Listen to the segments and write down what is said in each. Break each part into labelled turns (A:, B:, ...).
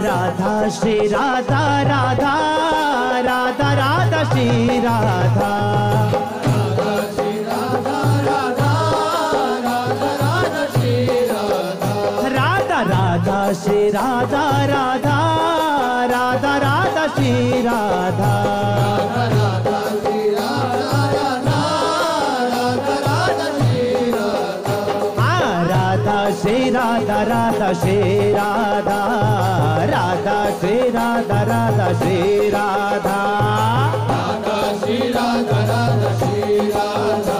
A: राधा श्री राधा राधा राधा राधा श्री राधा राधा श्री राधा राधा राधा राधा श्री राधा राधा श्री राधा राधा श्री राधा राधा श्री राधा राधा श्री राधा राधा श्री राधा राधा श्री राधा राधा श्री राधा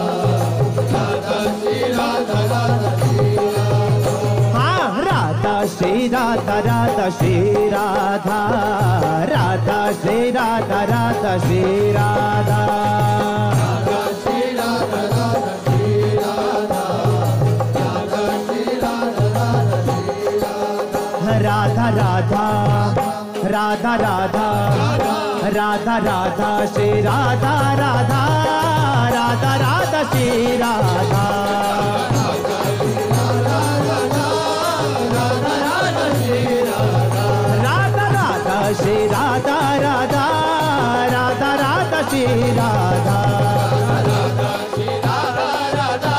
A: राधा श्री राधा श्री राधा राधा श्री राधा राधा श्री राधा राधा श्री राधा राधा श्री राधा राधा श्री राधा राधा श्री राधा राधा श्री राधा राधा राधा राधा राधा राधा श्री राधा राधा राधा राधा श्री राधा श्री राधा राधा राधा राधा श्री राधा राधा श्री राधा राधा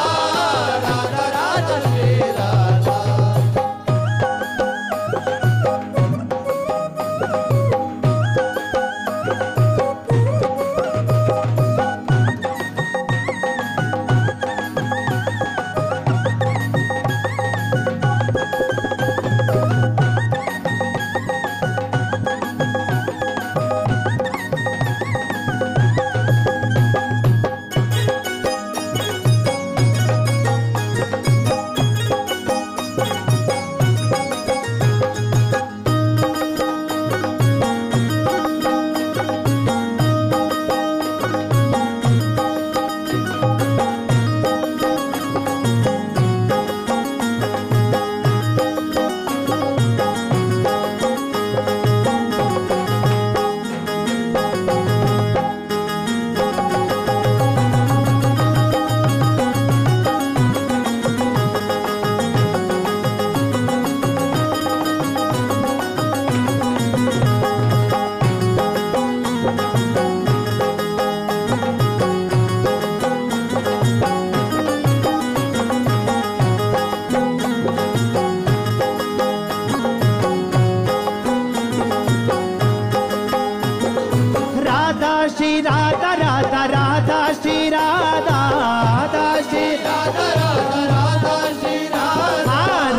A: राधा राधा श्री राधा राधा श्री राधा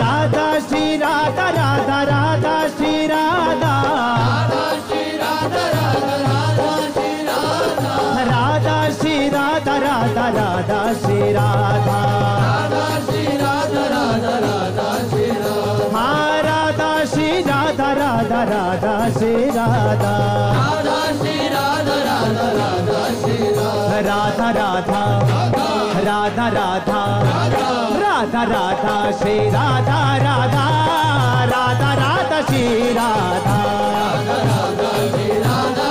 A: राधा श्री राधा राधा राधा श्री राधा राधा श्री राधा राधा राधा श्री राधा राधा श्री राधा राधा राधा श्री राधा राधा राधा राधा राधा राधा श्री राधा राधा राधा राधा श्री राधा राधा श्री राधा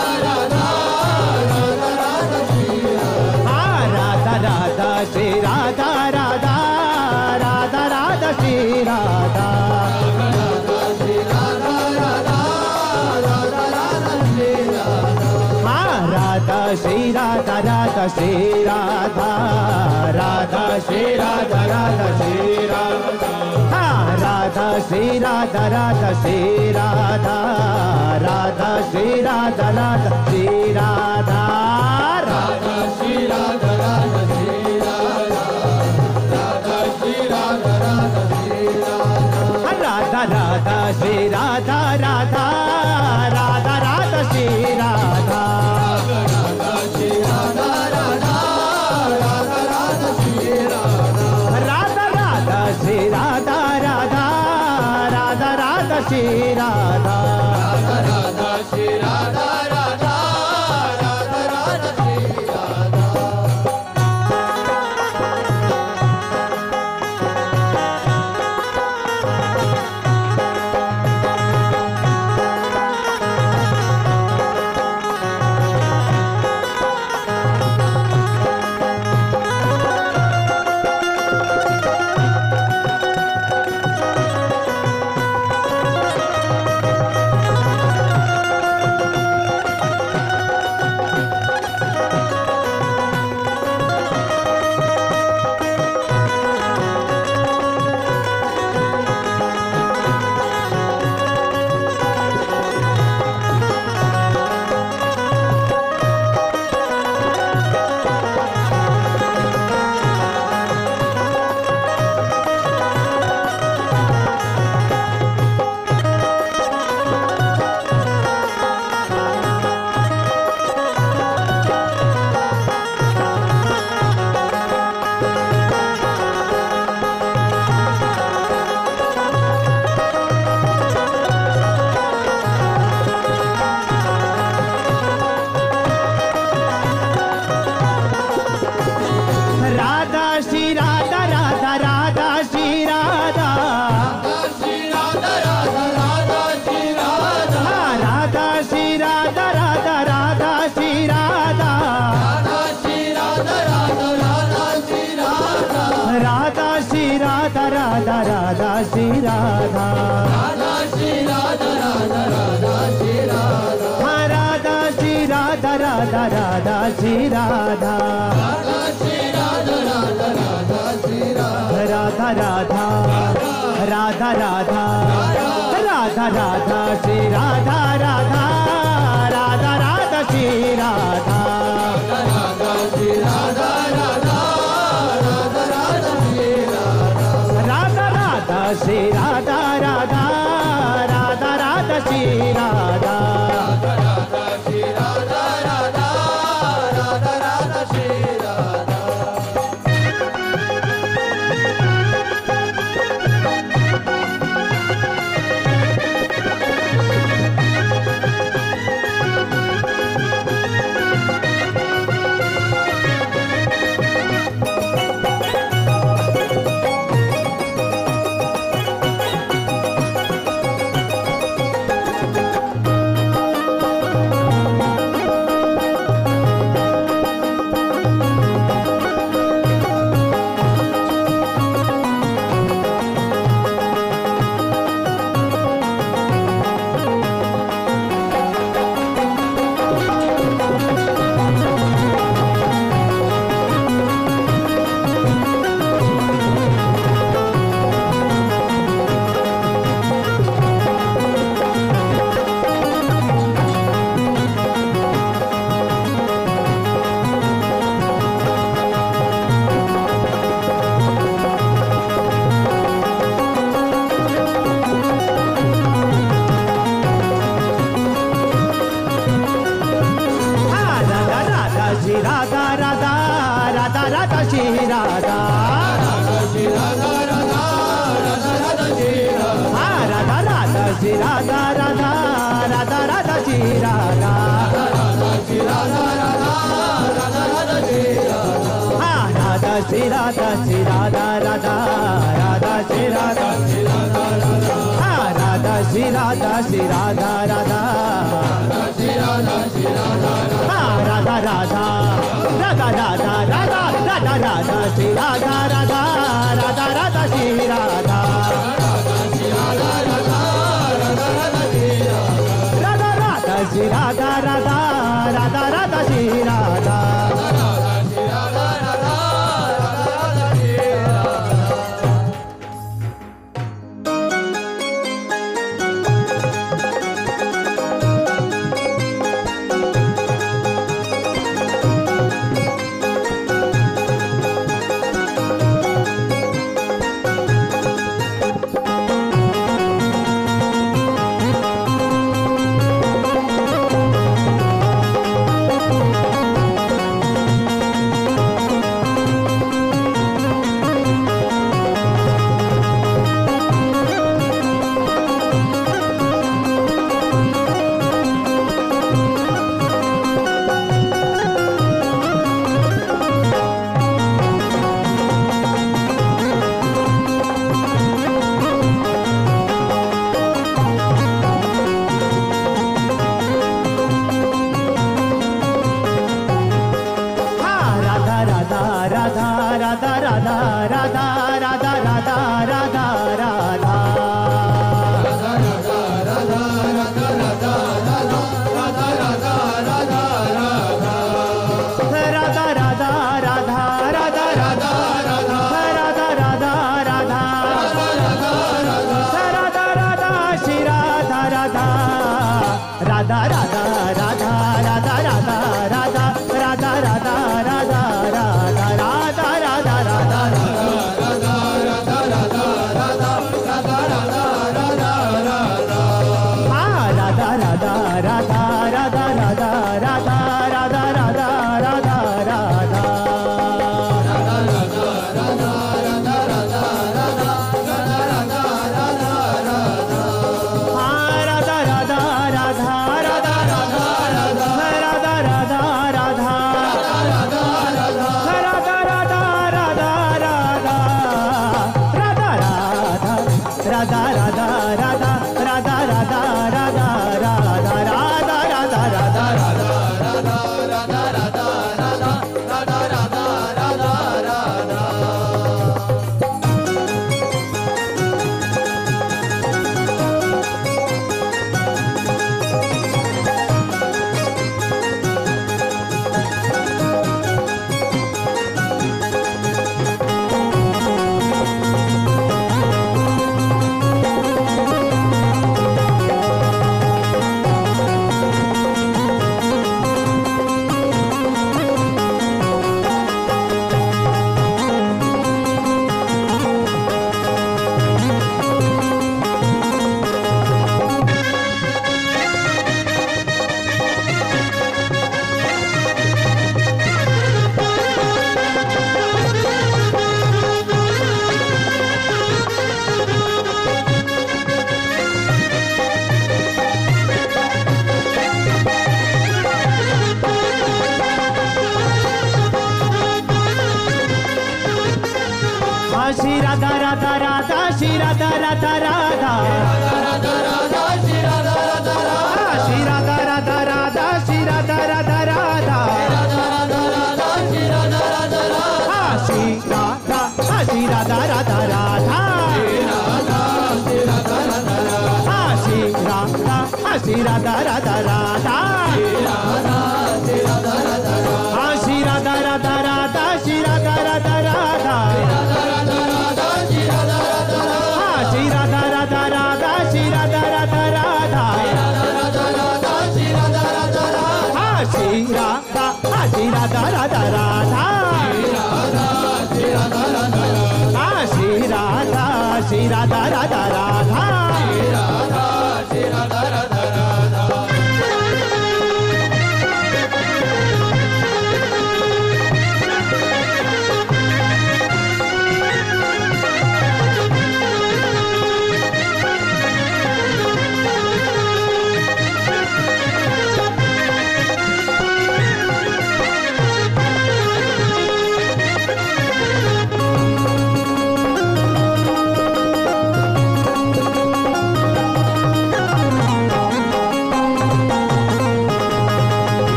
A: राधा राधा श्री राधा राधा राधा राधा श्री राधा राधा श्री राधा राधा राधा राधा श्री राधा राधा श्री राधा राधा श्री राधा राधा श्री राधा राधा श्री राधा राधा श्री राधा राधा श्री राधा राधा श्री राधा राधा श्री राधा राधा श्री राधा राधा श्री राधा राधा श्री राधा राधा राधा राधा श्री राधा राधा श्री राधा राधा राधा राधा श्री राधा राधा राधा श्री राधा राधा राधा राधा श्री राधा राधा राधा श्री राधा राधा राधा राधा श्री राधा राधा श्री राधा
B: राधा श्री राधा राधा राधा श्री राधा
A: हाँ राधा श्री राधा राधा राधा श्री राधा
B: राधा श्री राधा राधा राधा श्री राधा
A: राधा राधा राधा राधा राधा राधा श्री राधा राधा राधा राधा श्री राधा
B: राधा श्री राधा राधा राधा राधा श्री राधा
A: राधा राधा श्री राधा राधा राधा राधा श्री राधा
B: राधा राधा श्री राधा राधा राधा राधा श्री राधा
A: श्री राधा राधा राधा राधा श्री राधा हाँ राधा श्री राधा श्री राधा राधा राधा श्री राधा हाँ राधा श्री राधा श्री राधा राधा हाँ राधा राधा राधा राधा राधा राधा राधा श्री राधा राधा राधा राधा श्री राधा श्री राधा राधा राधा राधा श्री राधा राधा राधा राधा श्री राधा राधा राधा श्री राधा राधा राधा श्री राधा श्री राधा राधा राधा श्री राधा राधा राधा श्री राधा राधा राधा श्री राधा राधा राधा श्री राधा राधा राधा श्री राधा राधा राधा श्री राधा राधा राधा श्री राधा राधा राधा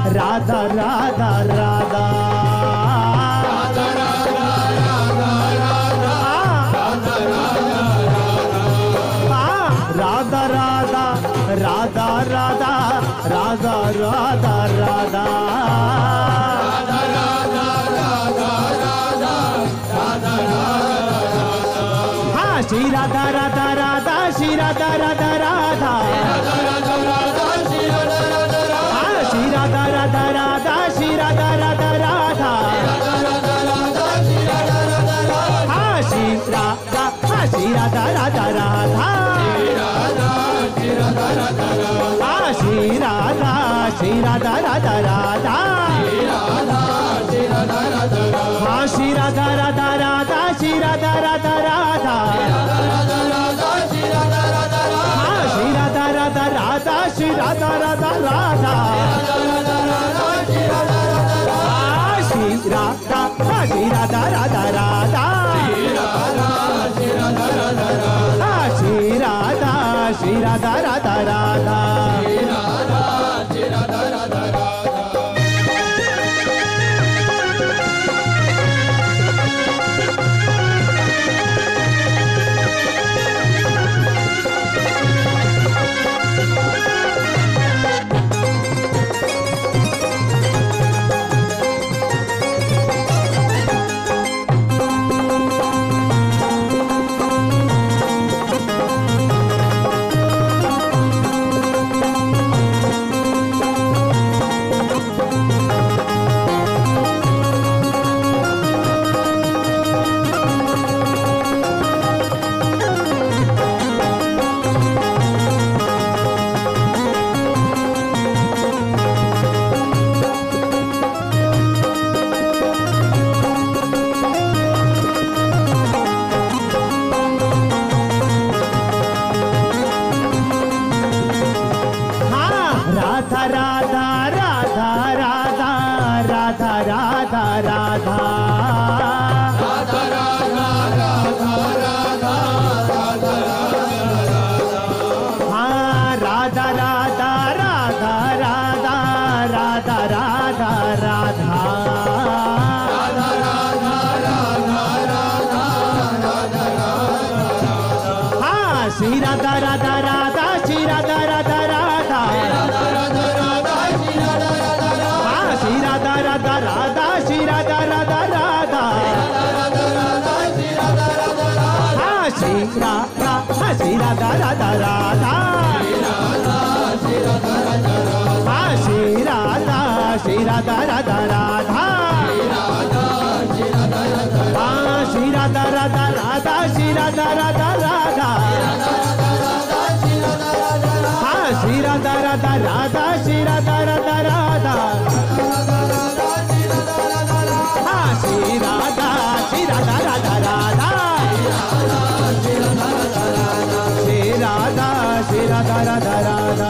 A: राधा राधा राधा राधा राधा राधा राधा राधा राधा राधा हाँ श्री राधा राधा राधा श्री राधा राधा राधा श्री राधा राधा राधा श्री राधा राधा राधा हाँ श्री राधा राधा राधा हाँ श्री राधा राधा राधा हाँ श्री राधा राधा राधा श्री राधा राधा राधा हाँ श्री राधा राधा राधा श्री राधा राधा राधा श्री राधा राधा राधा श्री राधा राधा राधा श्री राधा राधा राधा श्री राधा राधा राधा हाँ श्री राधा राधा राधा श्री राधा राधा राधा हाँ श्री राधा राधा राधा हाँ श्री राधा राधा राधा हाँ श्री राधा राधा राधा श्री राधा राधा राधा हाँ श्री राधा राधा राधा श्री राधा राधा राधा हाँ Shri Radha Radha Radha Shri Radha Radha Radha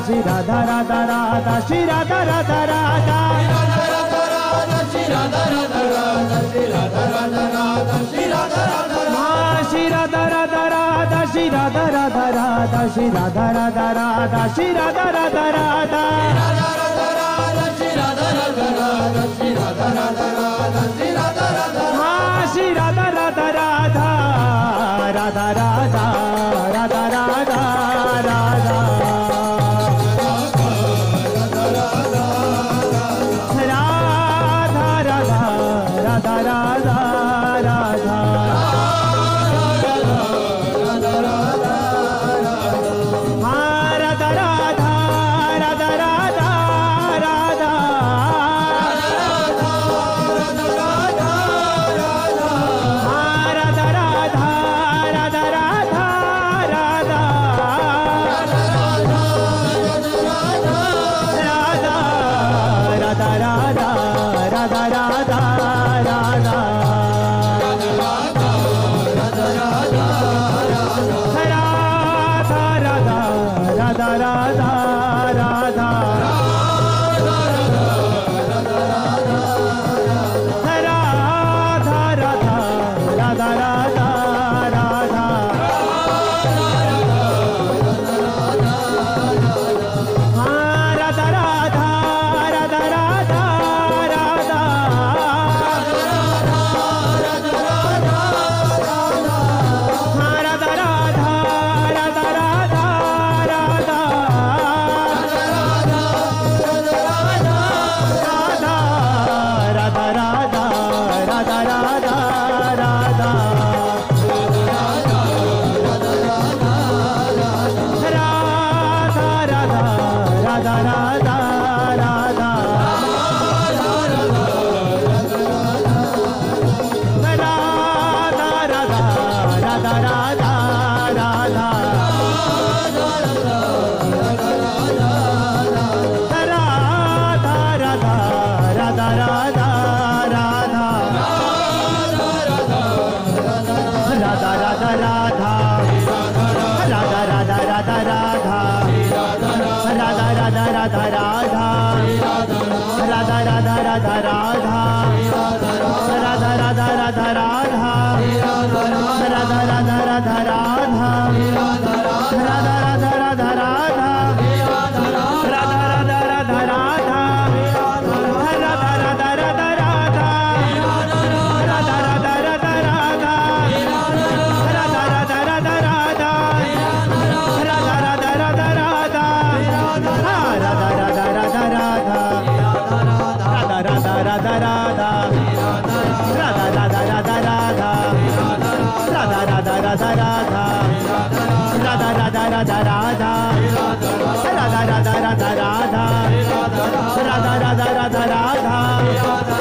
B: Shri Radha Radha Radha Shri Radha Radha Radha
A: Radha